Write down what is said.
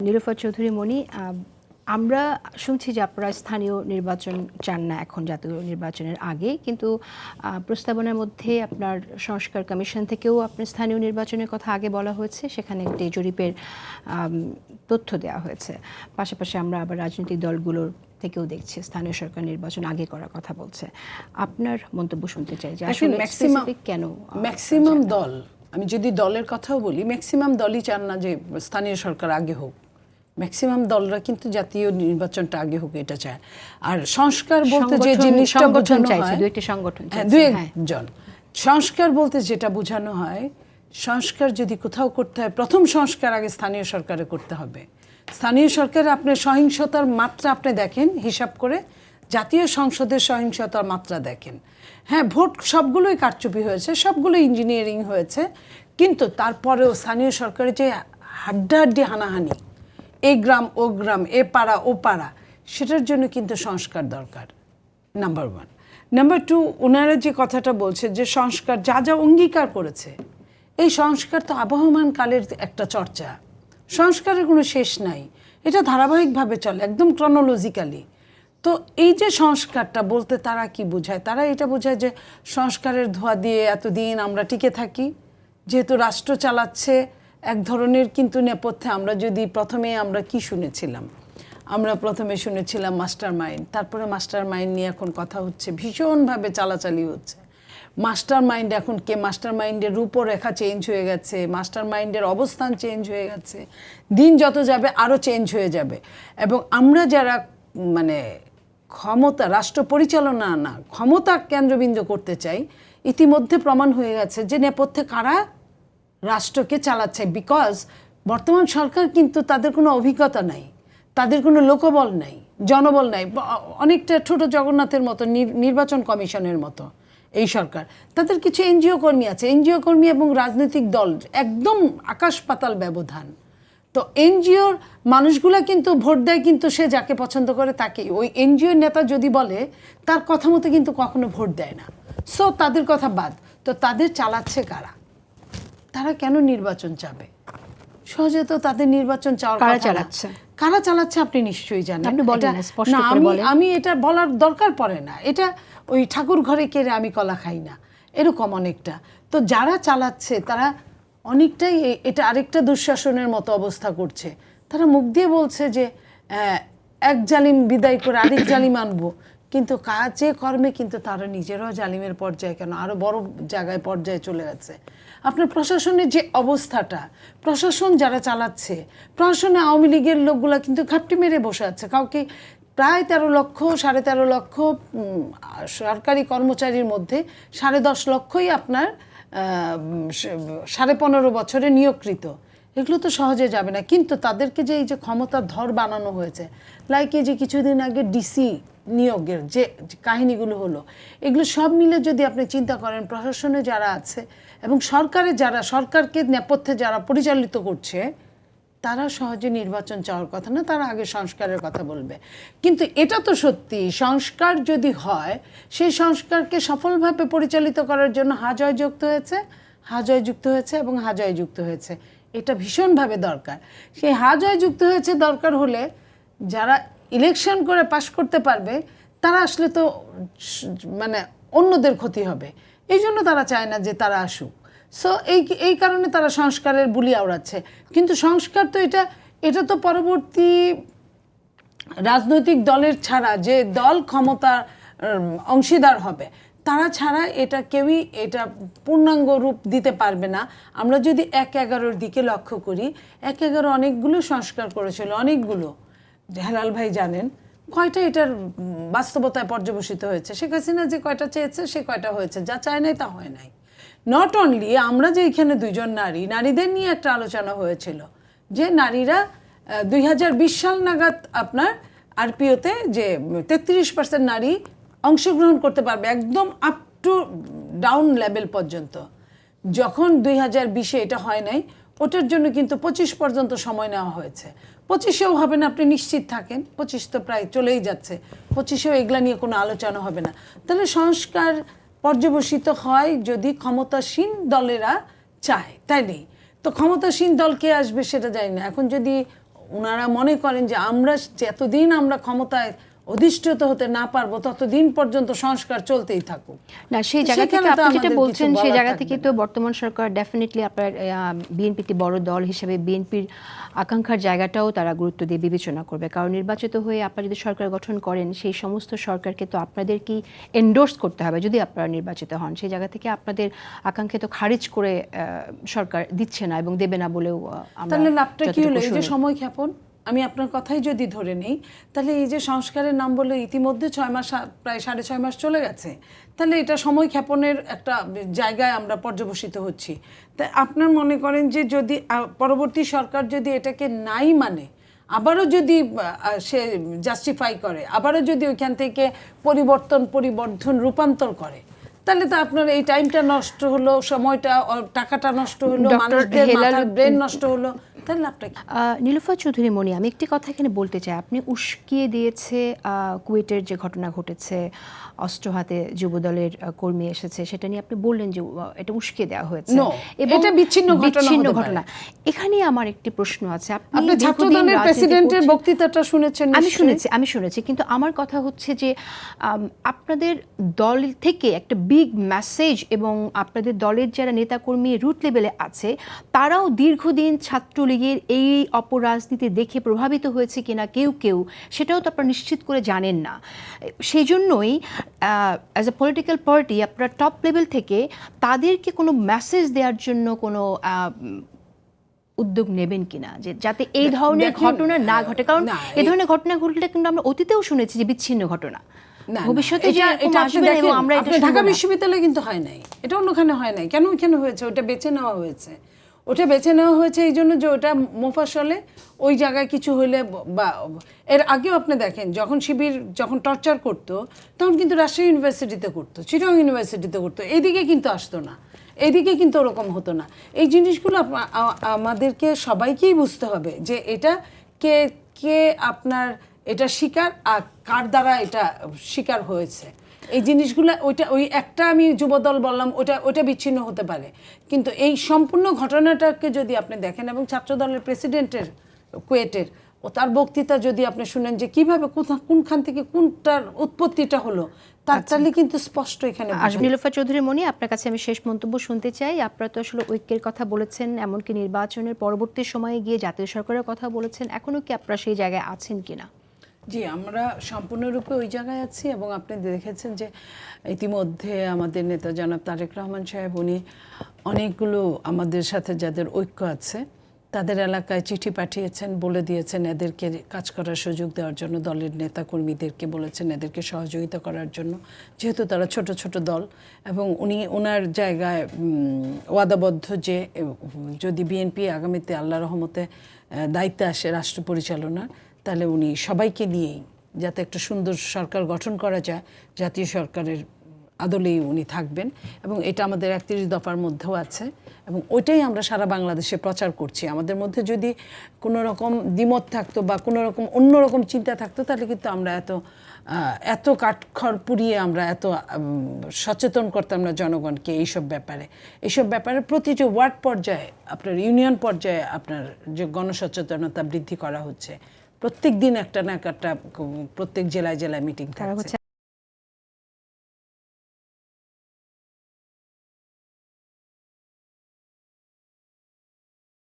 নীলুফার চৌধুরী মনি, আমরা শুনছি যে আপনারা স্থানীয় নির্বাচন চান না এখন জাতীয় নির্বাচনের আগে, কিন্তু প্রস্তাবনার মধ্যে আপনার সংস্কার কমিশন থেকেও আপনার স্থানীয় নির্বাচনের কথা আগে বলা হয়েছে, সেখানে একটি জরিপের তথ্য দেওয়া হয়েছে। পাশাপাশি আমরা আবার রাজনৈতিক দলগুলোর থেকেও দেখছি স্থানীয় সরকার নির্বাচন আগে করার কথা বলছে। আপনার মন্তব্য শুনতে চাই যে আসলে কেন ম্যাক্সিমাম দল, আমি যদি দলের কথাও বলি, ম্যাক্সিমাম দলই চান না যে স্থানীয় সরকার আগে হোক। ম্যাক্সিমাম দলরা কিন্তু জাতীয় নির্বাচনটা আগে হোক এটা চায়। আর সংস্কার বলতে যে জিনিসটা বোঝানো হয়, দুই একজন সংস্কার বলতে যেটা বোঝানো হয়, সংস্কার যদি কোথাও করতে হয়, প্রথম সংস্কার আগে স্থানীয় সরকারে করতে হবে। স্থানীয় সরকারে আপনি সহিংসতার মাত্রা আপনি দেখেন হিসাব করে, জাতীয় সংসদের সহিংসতার মাত্রা দেখেন। হ্যাঁ, ভোট সবগুলোই কারচুপি হয়েছে, সবগুলো ইঞ্জিনিয়ারিং হয়েছে, কিন্তু তারপরেও স্থানীয় সরকারের যে হাড্ডাহাড্ডি হানাহানি, এই গ্রাম ও গ্রাম, এ পাড়া ও পাড়া, সেটার জন্য কিন্তু সংস্কার দরকার, নাম্বার ওয়ান। নাম্বার টু, ওনারা যে কথাটা বলছে যে সংস্কার যা যা অঙ্গীকার করেছে, এই সংস্কার তো আবহমান কালের একটা চর্চা, সংস্কারের কোনো শেষ নাই, এটা ধারাবাহিকভাবে চলে একদম ক্রনোলজিক্যালি। তো এই যে সংস্কারটা বলতে তারা কি বোঝায়? তারা এটা বোঝায় যে সংস্কারের ধোঁয়া দিয়ে এতদিন আমরা টিকে থাকি, যেহেতু রাষ্ট্র চালাচ্ছে এক ধরনের, কিন্তু নেপথ্যে আমরা যদি প্রথমে আমরা কি শুনেছিলাম, আমরা প্রথমে শুনেছিলাম মাস্টার মাইন্ড, তারপরে মাস্টার মাইন্ড নিয়ে এখন কথা হচ্ছে, ভীষণভাবে চালাচালি হচ্ছে। মাস্টার মাইন্ড এখন কে, মাস্টার মাইন্ডের রূপরেখা চেঞ্জ হয়ে গেছে, মাস্টার মাইন্ডের অবস্থান চেঞ্জ হয়ে গেছে, দিন যত যাবে আরও চেঞ্জ হয়ে যাবে। এবং আমরা যারা মানে ক্ষমতা, রাষ্ট্র পরিচালনা না, ক্ষমতা কেন্দ্রবিন্দু করতে চাই, ইতিমধ্যে প্রমাণ হয়ে গেছে যে নেপথ্যে কারা রাষ্ট্রকে চালাচ্ছে। বিকজ বর্তমান সরকার কিন্তু তাদের কোনো অভিজ্ঞতা নাই, তাদের কোনো লোকবল নাই, জনবল নাই, অনেকটা ছোট জগন্নাথের মতো, নির্বাচন কমিশনের মতো এই সরকার। তাদের কিছু এনজিও কর্মী আছে, এনজিও কর্মী এবং রাজনৈতিক দল একদম আকাশ পাতাল ব্যবধান। তো এনজিওর মানুষগুলা কিন্তু ভোট দেয়, কিন্তু সে যাকে পছন্দ করে তাকে, ওই এনজিওর নেতা যদি বলে তার কথা মতো কিন্তু কখনো ভোট দেয় না। সো তাদের কথা বাদ, তো তাদের চালাচ্ছে কারা? তারা কেন নির্বাচন চাবে? সহজে তো তাদের নির্বাচন চাওয়ার কথা চালাচ্ছে, কারা চালাচ্ছে আপনি নিশ্চয়ই জানেন। আমি এটা বলার দরকার পড়ে না, এটা ওই ঠাকুর ঘরে কেড়ে আমি কলা খাই না, এরকম অনেকটা। তো যারা চালাচ্ছে তারা অনেকটাই এটা আরেকটা দুঃশাসনের মতো অবস্থা করছে। তারা মুখ দিয়ে বলছে যে এক জালিম বিদায় করে আরেক জালিম আনবো, কিন্তু কাজে কর্মে কিন্তু তারা নিজেরাও জালিমের পর্যায়ে, কেন আরও বড় জায়গায় পর্যায়ে চলে গেছে। আপনার প্রশাসনের যে অবস্থাটা, প্রশাসন যারা চালাচ্ছে, প্রশাসনে আওয়ামী লীগের লোকগুলা কিন্তু ঘাপটি মেরে বসে আছে। কাউকে প্রায় 13 লক্ষ 13.5 লক্ষ সরকারি কর্মচারীর মধ্যে 10.5 লক্ষই আপনার 15.5 বছরে নিয়োগকৃত। এগুলো তো সহজে যাবে না, কিন্তু তাদেরকে যে এই যে ক্ষমতার ধর বানানো হয়েছে, লাইক এই যে কিছুদিন আগে ডিসি নিয়োগের যে কাহিনীগুলো হলো, এগুলো সব মিলে যদি আপনি চিন্তা করেন, প্রশাসনে যারা আছে এবং সরকারে যারা, সরকারকে নেপথ্যে যারা পরিচালিত করছে, তারা সহজে নির্বাচন চাওয়ার কথা না, তারা আগে সংস্কারের কথা বলবে। কিন্তু এটা তো সত্যি, সংস্কার যদি হয়, সেই সংস্কারকে সফলভাবে পরিচালিত করার জন্য হাজয় যুক্ত হয়েছে, হাজয় যুক্ত হয়েছে এবং হাজয় যুক্ত হয়েছে, এটা ভীষণভাবে দরকার। সেই হাজয় যুক্ত হয়েছে দরকার হলে যারা ইলেকশন করে পাশ করতে পারবে, তারা আসলে তো মানে অন্যদের ক্ষতি হবে, এই জন্য তারা চায় না যে তারা আসুক। সো এই কারণে তারা সংস্কারের বুলি আওড়াচ্ছে। কিন্তু সংস্কার তো এটা তো পরবর্তী রাজনৈতিক দলের ছাড়া, যে দল ক্ষমতার অংশীদার হবে তারা ছাড়া এটা কেউই এটা পূর্ণাঙ্গ রূপ দিতে পারবে না। আমরা যদি 1/11 দিকে লক্ষ্য করি, 1/11 অনেকগুলো সংস্কার করেছিল, অনেকগুলো, হেলাল ভাই জানেন কয়টা এটার বাস্তবতায় পর্যবসিত হয়েছে। শেখ হাসিনা যে কয়টা চেয়েছে সে কয়টা হয়েছে, যা চায় নাই তা হয় নাই। নট অনলি আমরা যে এখানে দুইজন নারীদের নিয়ে একটা আলোচনা হয়েছিল যে নারীরা 2020 সাল নাগাদ আপনার আরপিওতে যে 33% নারী অংশগ্রহণ করতে পারবে, একদম আপ টু ডাউন লেভেল পর্যন্ত। যখন 2020-এ এটা হয় নাই, ওটার জন্য কিন্তু 25 পর্যন্ত সময় নেওয়া হয়েছে। 25-এও হবে না, আপনি নিশ্চিত থাকেন, 25 তো প্রায় চলেই যাচ্ছে, 25-এও এগুলা নিয়ে কোনো আলোচনা হবে না। তাহলে সংস্কার পর্যবসিত হয় যদি ক্ষমতাসীন দলেরা চায়, তাই নেই তো ক্ষমতাসীন দল কে আসবে সেটা জানি না। এখন যদি ওনারা মনে করেন যে আমরা যতদিন আমরা ক্ষমতায় অধিষ্ঠিত হতে না পারবো ততদিন পর্যন্ত সংস্কার চলতেই থাকুক। না, সেই জায়গা থেকে সেখানে তো আপনি যেটা আমাদের বলছেন কিছু সেই বলার জায়গা থাকবে থেকে না। তো বর্তমান সরকার ডেফিনেটলি আপনার বিএনপিতে বড় দল হিসেবে বিএনপির আকাঙ্ক্ষার জায়গাটাও তারা গুরুত্ব দিয়ে বিবেচনা করবে, কারণ নির্বাচিত হয়ে আপনারা যদি সরকার গঠন করেন সেই সমস্ত সরকারকে তো আপনাদেরকেই এন্ডোর্স করতে হবে যদি আপনারা নির্বাচিত হন। সেই জায়গা থেকে আপনাদের আকাঙ্ক্ষা তো খারিজ করে সরকার দিচ্ছে না এবং দেবে না বলেও আমরা তাহলে লাভটা কি হলো? যতটুকু এই যে শুনি। সময় ক্ষেপণ, আমি আপনার কথাই যদি ধরে নেই, তাহলে এই যে সংস্কারের নাম বলে ইতিমধ্যে 6 মাস, প্রায় 6.5 মাস চলে গেছে, তাহলে এটা সময় ক্ষেপণের একটা জায়গায় আমরা পর্যবসিত হচ্ছি। তাই আপনার মনে করেন যে যদি পরবর্তী সরকার যদি এটাকে নাই মানে, আবারও যদি সে জাস্টিফাই করে, আবারও যদি ওইখান থেকে পরিবর্ধন রূপান্তর করে, তাহলে তো আপনার এই টাইমটা নষ্ট হলো, সময়টা, টাকাটা নষ্ট হলো, মানুষদের মাথার ব্রেন নষ্ট হলো, তাহলে লাভটা কি? নীলুফা চৌধুরী মনি, আমি একটি কথা এখানে বলতে চাই। আপনি উস্কিয়ে দিয়েছে কুয়েটের যে ঘটনা ঘটেছে, অস্ত্র হাতে যুবদলের কর্মী এসেছে, সেটা নিয়ে আপনি বললেন যে এটা উস্কিয়ে দেওয়া হয়েছে এবং এটা বিচ্ছিন্ন ঘটনা। এখানে আমার একটি প্রশ্ন আছে। আপনি ছাত্রদলের প্রেসিডেন্টের বক্তৃতাটা শুনেছেন? আমি শুনেছি, কিন্তু আমার কথা হচ্ছে যে আপনাদের দল থেকে একটা বিগ মেসেজ, এবং আপনাদের দলের যারা নেতাকর্মী রুট লেভেলে আছে তারাও দীর্ঘদিন ছাত্রলীগের এই অপরাজনীতি দেখে প্রভাবিত হয়েছে কিনা কেউ সেটাও তো আপনারা নিশ্চিত করে জানেন না। সেই জন্যই অ্যাজ এ পলিটিক্যাল পার্টি আপনারা টপ লেভেল থেকে তাদেরকে কোনো মেসেজ দেওয়ার জন্য কোনো উদ্যোগ নেবেন কিনা, যে যাতে এই ধরনের ঘটনা না ঘটে? কারণ এই ধরনের ঘটনা ঘটলে কিন্তু আমরা অতীতেও শুনেছি যে বিচ্ছিন্ন ঘটনা, ভবিষ্যতে যে এটা আসবে না এবং আমরা এটা ঢাকা বিশ্ববিদ্যালয়ে কিন্তু হয় নাই, এটা অন্যখানে হয় নাই। কেন ওইখানে হয়েছে? ওটা বেছে নেওয়া হয়েছে। ওটা বেছে নেওয়া হয়েছে এই জন্য যে ওটা মোফাসলে ওই জায়গায় কিছু হইলে, বা এর আগেও আপনি দেখেন যখন শিবির যখন টর্চার করতো তখন কিন্তু রাজশাহী ইউনিভার্সিটিতে করতো, চিটাগং ইউনিভার্সিটিতে করতো, এদিকে কিন্তু আসতো না, এদিকে কিন্তু ওরকম হতো না। এই জিনিসগুলো আমাদেরকে সবাইকেই বুঝতে হবে যে এটা কে কে আপনার এটা শিকার আর কার দ্বারা এটা শিকার হয়েছে। এই জিনিসগুলো ওই একটা আমি যুবদল বললাম ওটা বিচ্ছিন্ন হতে পারে, কিন্তু এই সম্পূর্ণ ঘটনাটাকে যদি আপনি দেখেন এবং ছাত্রদলের প্রেসিডেন্টের কুয়েটের ও তার বক্তৃতা যদি আপনি শুনেন যে কিভাবে কোনখান থেকে কোনটার উৎপত্তিটা হলো, তাহলে কিন্তু স্পষ্ট এখানে। নীলুফা চৌধুরী মনি, আপনার কাছে আমি শেষ মন্তব্য শুনতে চাই। আপনারা তো আসলে ঐক্যের কথা বলেছেন, এমনকি নির্বাচনের পরবর্তী সময়ে গিয়ে জাতীয় সরকারের কথা বলেছেন, এখনো কি আপনারা সেই জায়গায় আছেন কিনা? জি, আমরা সম্পূর্ণরূপে ওই জায়গায় আছি এবং আপনি দেখেছেন যে ইতিমধ্যে আমাদের নেতা জনাব তারেক রহমান সাহেব উনি অনেকগুলো আমাদের সাথে যাদের ঐক্য আছে তাদের এলাকায় চিঠি পাঠিয়েছেন, বলে দিয়েছেন এদেরকে কাজ করার সুযোগ দেওয়ার জন্য, দলের নেতা কর্মীদেরকে বলেছেন এদেরকে সহযোগিতা করার জন্য, যেহেতু তারা ছোট ছোট দল। এবং উনি ওনার জায়গায় ওয়াদাবদ্ধ যে যদি বিএনপি আগামীতে আল্লাহ রহমতে দায়িত্বে আসে রাষ্ট্র পরিচালনার, তাহলে উনি সবাইকে নিয়েই যাতে একটা সুন্দর সরকার গঠন করা যায়, জাতীয় সরকারের আদলেই উনি থাকবেন। এবং এটা আমাদের 31 দফার মধ্যেও আছে এবং ওইটাই আমরা সারা বাংলাদেশে প্রচার করছি। আমাদের মধ্যে যদি কোনো রকম দ্বিমত থাকতো বা কোনো রকম অন্যরকম চিন্তা থাকতো, তাহলে কিন্তু আমরা এত কাঠখড় পুড়িয়ে আমরা এত সচেতন করতাম না জনগণকে এইসব ব্যাপারে প্রতিটি ওয়ার্ড পর্যায়ে, আপনার ইউনিয়ন পর্যায়ে আপনার যে গণসচেতনতা বৃদ্ধি করা হচ্ছে। প্রত্যেক দিন একটা না একটা প্রত্যেক জেলায় মিটিং থাকছে।